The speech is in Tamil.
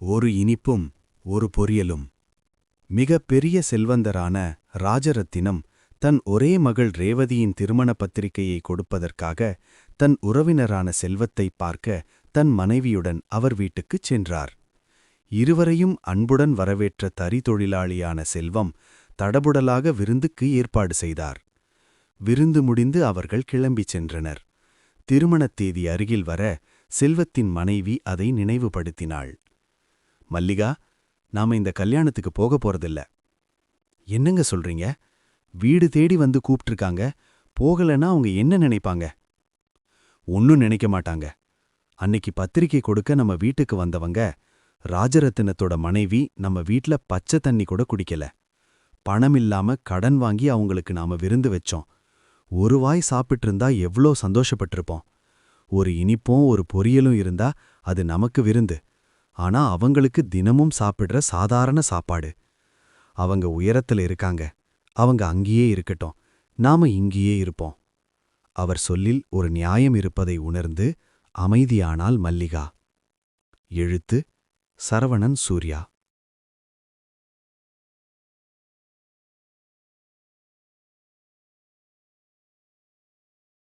ஒரு இனிப்பும் ஒரு பொரியலும். மிக பெரிய செல்வந்தரான ராஜரத்தினம் தன் ஒரே மகள் ரேவதியின் திருமண பத்திரிகையை கொடுப்பதற்காக தன் உறவினரான செல்வத்தை பார்க்க தன் மனைவியுடன் அவர் வீட்டுக்குச் சென்றார். இருவரையும் அன்புடன் வரவேற்ற தறி தொழிலாளியான செல்வம் தடபுடலாக விருந்துக்கு ஏற்பாடு செய்தார். விருந்து முடிந்து அவர்கள் கிளம்பிச் சென்றனர். திருமணத் தேதி அருகில் வர செல்வத்தின் மனைவி அதை நினைவுபடுத்தினாள். மல்லிகா, நாம இந்த கல்யாணத்துக்கு போக போறதில்ல. என்னங்க சொல்றீங்க? வீடு தேடி வந்து கூப்பிட்டிருக்காங்க. போகலன்னா அவங்க என்ன நினைப்பாங்க? ஒன்னும் நினைக்க மாட்டாங்க. அன்னைக்கு பத்திரிக்கை கொடுக்க நம்ம வீட்டுக்கு வந்தவங்க ராஜரத்தினத்தோட மனைவி நம்ம வீட்ல பச்சை தண்ணி கூட குடிக்கல. பணமில்லாம கடன் வாங்கி அவங்களுக்கு நாம விருந்து வச்சோம். ஒரு வாய் சாப்பிட்டிருந்தா எவ்ளோ சந்தோஷப்பட்டிருப்போம். ஒரு இனிப்பும் ஒரு பொரியலும் இருந்தா அது நமக்கு விருந்து. ஆனா அவங்களுக்கு தினமும் சாப்பிடுற சாதாரண சாப்பாடு. அவங்க உயரத்துல இருக்காங்க. அவங்க அங்கேயே இருக்கட்டும். நாம இங்கேயே இருப்போம். அவர் சொல்லில் ஒரு நியாயம் இருப்பதை உணர்ந்து அமைதியானாள் மல்லிகா. எழுத்து சரவணன் சூர்யா.